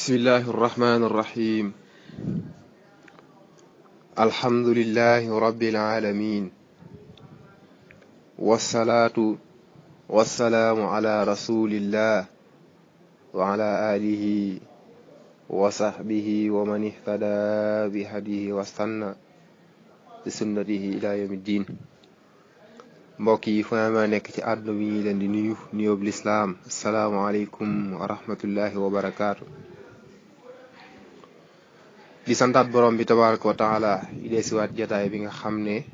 بسم الله الرحمن الرحيم. الحمد لله رب العالمين، والصلاة والسلام على رسول الله وعلى آله وصحبه ومن اهتدى بهديه واستنى بسنته إلى يوم الدين. mbokk yi fu ma nekk ci àdduna bi ñu leen di nuyu nuyoob lislaam asalaamaaleykum wa rahmatullahi wa barakaatu. di santaat borom bi tabaraka wa taala yi dee siwaat jataay bi nga xam ne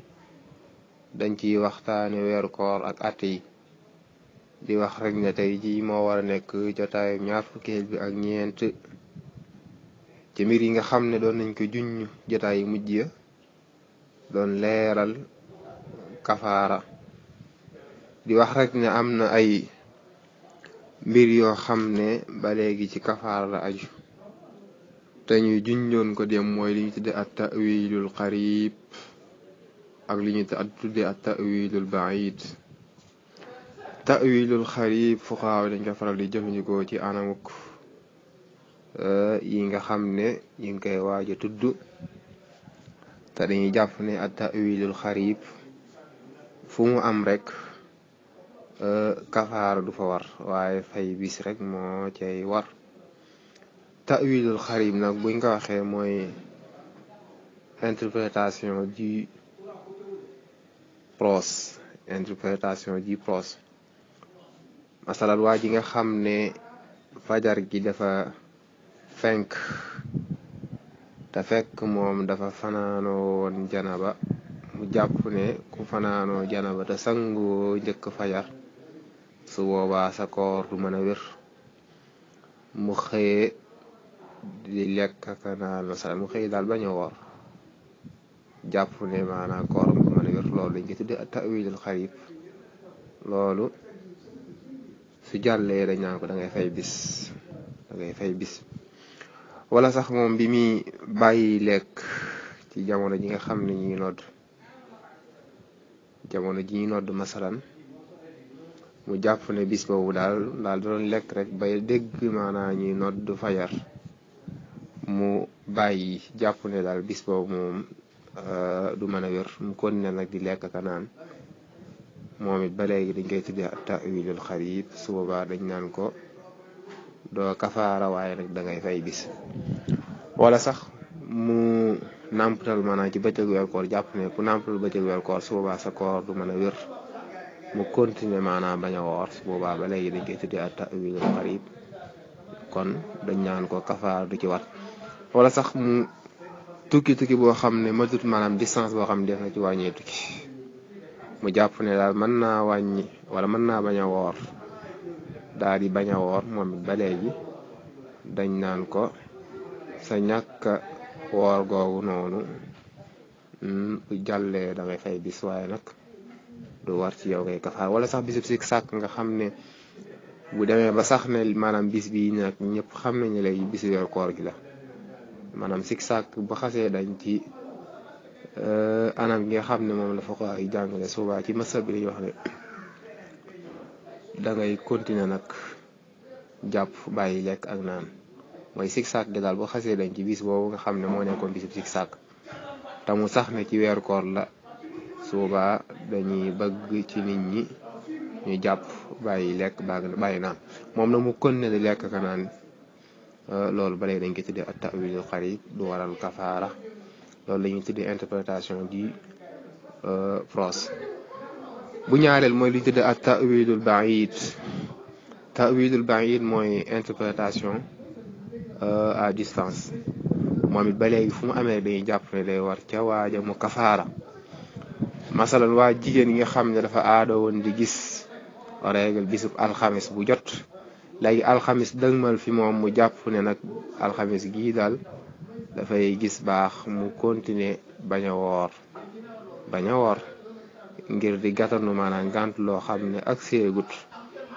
dañ ciy waxtaane weeru koor ak àtte yi. di wax rek ne tey ji moo war a nekk jataay ñaar fukkeel bi ak ñeent ci mbir yi nga xam ne doon nañ ko juññ jataay yi mujj ya doon leeral kafaara. di wax rek ne am na ay mbir yoo xam ne ba léegi ci kafaara la aju te ñuy junjoon ko dem mooy li ñu tudde at ta'wilul qarib ak li ñu tudde at ta'wilul ba'id. ta'wilul qarib fuqaaw dañ ko faral di jëfandikoo ci anamuk yi nga xam ne yi ngi koy waaj a tudd te dañuy jàpp ne at ta'wilul qarib fu mu am rek kafaara du fa war waaye fay bis rek moo cay war. ta'wilul xarib nag buñ ko waxee mooy interprétation du prose. masalan waa ji nga xam ne fajar gi dafa fenk te fekk moom dafa fanaanoo woon janaba mu jàpp ne ku fanaanoo janaba te sangoo njëkk fajar su boobaa sa koor du mën a wér. mu xëyee di lekk ak naan mu xëy daal bañ a woor jàpp ne maanaam kooram du mën a wér. loolu dañ koy tuddee ta'wilul xarib. loolu su jàllee dañ naan ko da ngay fay bis wala sax moom bi muy bàyyi lekk ci jamono ji nga xam ne ñuy nodd masalan mu jàpp ne bis boobu daal doon lekk rek bay dégg maanaam ñuy nodd fajar mu bàyyi jàpp ne daal bis boobu moom du mën a wér. mu continué nag di lekk ka naan moom it ba léegi dañ koy tuddee ta'wilul xarib. su boobaa dañ naan ko doo kafaara waaye nag da ngay fay bis. wala sax mu nàmpatal maanaam ci bëccëg weer koor jàpp ne ku nàmpatal bëccëg weer koor su boobaa sa koor du mën a wér mu continuer maanaam bañ a woor su boobaa ba léegi dañ koy tuddee at ta'wilul xarib. kon dañ naan ko kafaara du ci wat. wala sax mu tukki boo xam ne matut maanaam distance boo xam ne def na ci wàññee tukki mu jàpp ne daal mën naa wàññi wala mën naa bañ a woor daal di bañ a woor moom it ba léegi dañ naan ko sa ñàkk woor googu noonu bu jàllee da ngay fay bis waaye nag du war ci yow ngay kafaar. wala sax bisub sik sàkk nga xam ne bu demee ba sax ne maanaam bis bi nag ñëpp xam nañu lay bisu yor koor gi la maanaam sik sàkk ba xasee dañ ci anam gi nga xam ne moom la fa ko ay jàngale suba ci masab bi lañuy wax ne da ngay continuer nag jàpp bàyyi lekk ak naan mooy sik sàkk gi daal boo xasee dañ ci bis boobu nga xam ne moo nekkoon bisub sik sàkk te mu sax ne ci weeru koor la suba dañuy bëgg ci nit ñi ñu jàpp bàyyi lekk bàyyi naan moom na mu continuer di lekk ka naan loolu ba léegi dañ koy tuddee at ta'wilul xarib du waral kafaara. loolu la ñuy tuddee interprétation du prose. bu ñaareel mooy li ñu tuddee at ta'wilul ba'id. ta'wilul ba'id mooy interprétation à distance. moom it ba léegi fu mu amee dañuy jàpp ne day war ca waaja mu kafaara. masalan waa jigéen yi nga xam ne dafa aada woon di gis règle bisub alxamis bu jot léegi alxamis dëgmal fi moom mu jàpp ne nag alxamis gii daal dafay gis baax mu continuer bañ a woor ngir di gàttanu maanaam ngànt loo xam ne ak seegut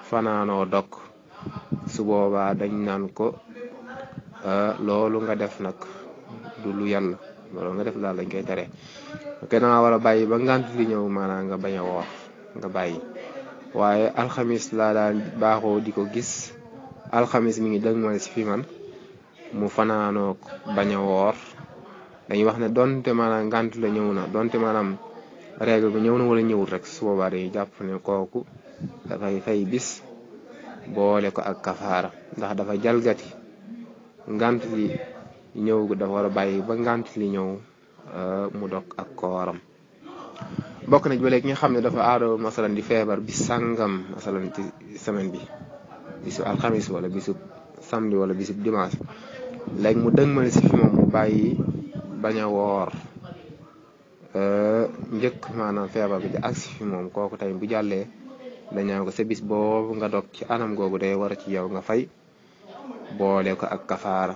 fanaanoo dog su boobaa dañ naan ko loolu nga def nag du lu yàlla loolu nga def daal dañ koy tere. kenn nga war a bàyyi ba ngànt li ñëw maanaam nga bañ a woor nga bàyyi waaye alxamis laa daan baaxoo di ko gis alxamis mi ngi dëgmal si fi man mu fanaanook bañ a woor dañuy wax ne donte maanaam ngànt la ñëw na donte maanaam règle bi ñëw na wala ñëwul rek su boobaa dañuy jàpp ne kooku dafay fay bis boole ko ak kafaara ndax dafa jalgati ngànt li ñëw dafa war a bàyyi ba ngànt li ñëw mu dog ak kooram. bokk na ba léegi nga xam ne dafa aado masalan di feebar bis sàngam masalan ci semaine bi bisu alxamis wala bisu samedi wala bisu dimanche léegi mu dëgmal si fi moom mu bàyyi bañ a woor njëkk maanaam feebar bi di agsi fi moom kooku tamit bu jàllee dañaa ko sa bis boobu nga dog ci anam googu day war ci yow nga fay boole ko ak kafaara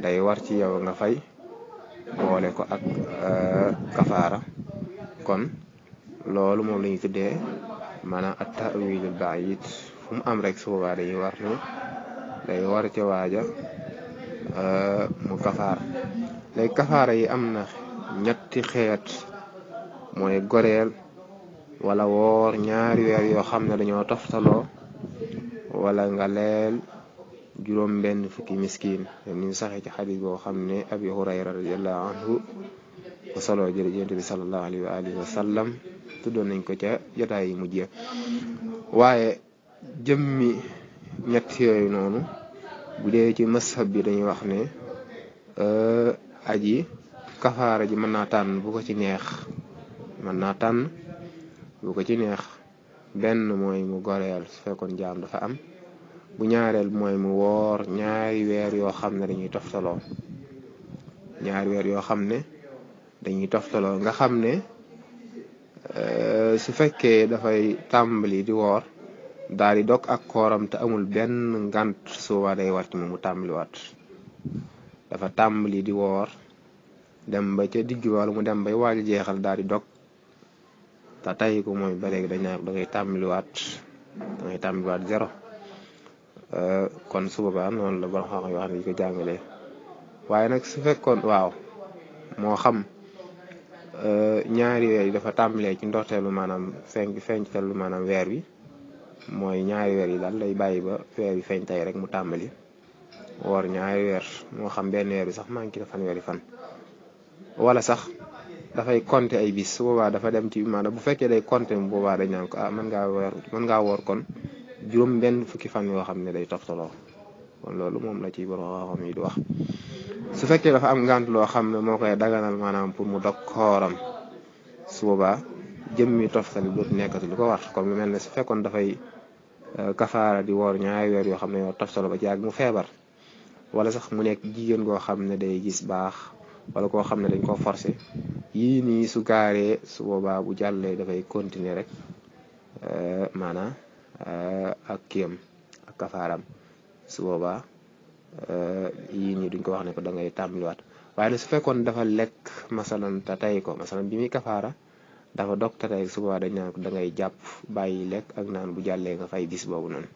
day war ci yow nga fay boole ko ak kafaara kon loolu moom la ñuy tuddee maanaam at ta'wilul ba'id fu mu am rek su boobaa day war ca waaja mu kafaara léegi kafaara yi am na ñetti xeet mooy goreel wala woor ñaari weer yoo xam ne dañoo toftaloo wala nga leel juróom benn fukki miskin ni ñu saxee ci xadis boo xam ne abi hurayra radiallahu anhu ko solo jële yonent bi sallallahu alayhi wa alihi wa sallam tuddoon nañ ko ca jotaay yi mujjee waaye jëmmi ñett yooyu noonu bu dee ci mashab bi dañuy wax ne aji kafaara ji mën naa tànn bu ko ci neex benn mooy mu goreel su fekkoon jaam dafa am bu ñaareel mooy mu woor ñaari weer yoo xam ne dañuy toftaloo nga xam ne su fekkee dafay tàmbali di woor daal di dog ak kooram te amul benn ngant suba day war ci moom mu tàmbaliwaat dafa tàmbali di woor dem ba ca digg wala mu dem bay waaj jeexal daal di dog te tay ko mooy ba léegi dañ naa da ngay tàmbaliwaat zéro kon su boobaa noonu la borom xam-xam yoo xam ne yi ko jàngalee waaye nag su fekkoon waaw moo xam ñaari weer yi dafa tàmbalee ci ndorteelu maanaam feeñteelu maanaam weer wi mooy ñaari weer yi daal lay bàyyi ba weer wi feeñ tey rek mu tàmbali woor ñaari weer moo xam benn weer bi sax manqué na fanweeri fan wala sax dafay compter ay bis su boobaa dafa dem ci maanaam bu fekkee day compter bu boobaa dañ naan ko mën ngaa woor kon juróom benn fukki fan yoo xam ne day toftaloo kon loolu moom la ci borom xam yi di wax su fekkee dafa am ngànt loo xam ne moo koy daganal maanaam pour mu dog kooram su boobaa jëmmi toftali dootu nekkati lu ko war comme lu mel ne su fekkoon dafay kafaara di woor ñaari weer yoo xam ne yoo toftaloo ba ci yàgg mu feebar wala sax mu nekk jigéen goo xam ne day gis baax wala koo xam ne dañ ko forcé yii nii su gaaree su boobaa bu jàllee dafay continuer rek maanaam ak kiyam ak kafaaram su boobaa yii nii duñ ko wax ne ko da ngay tàmbaliwaat waaye nag su fekkoon dafa lekk masalan te tey ko masalan bi muy kafaara dafa dog te tey su boobaa dañ naan ko da ngay jàpp bàyyi lekk ak naan bu jàllee nga fay bis boobu noonu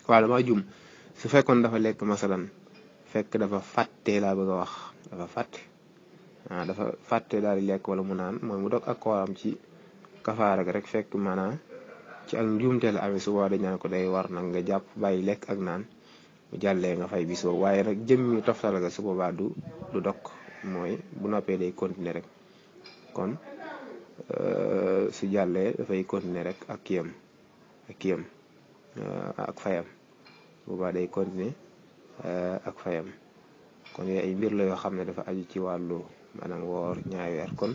waaw dama jum su fekkoon dafa lekk masalan fekk dafa fàtte laa bëgg a wax dafa fàtte daal di lekk wala mu naan mooy mu dog ak kooram ci kafaara ga rek fekk maanaam ci ak njuumte la amee su boobaa dañ naan ko day war nag nga jàpp bàyyi lekk ak naan bu jàllee nga fay bis boobu waaye nag jëmmi toftal ga su boobaa du dog mooy bu noppee day continuer rek kon su jàllee dafay continuer rek ak kiyam ak fayam boobaa day continuer ak fayam kon yooyu ay mbir la yoo xam ne dafa aju ci wàllu maanaam woor ñaari weer kon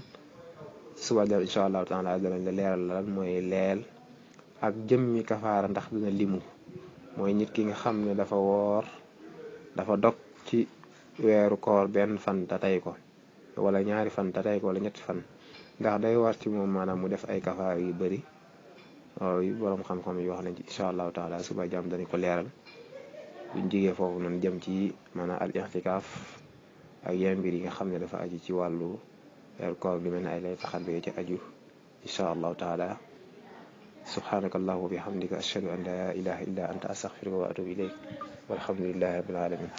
suba jàll incha allahu taala danañ la leeral lan mooy leel ak jëmmi kafaara ndax dina limu mooy nit ki nga xam ne dafa woor dafa dog ci weeru koor benn fan te tey ko wala ñaari fan te tey ko wala ñetti fan ndax day war ci moom maanaam mu def ay kafaara yu bëri waaw borom xam-xam yi wax nañ ci incha allahu taala suba jàmm dañ ko leeral buñ jigee foofu noonu jëm ci maanaam al i'tikaaf ak yeneen mbir yi nga xam ne dafa aju ci wàllu weeru koor bi mel ne ay lay taxat bi ci aju incha allahu taala subhanaka allahumma wa bihamdika ashhadu an la ilaha illa anta astaghfiruka wa atubu ilayk walhamdulillahi rabbil alamin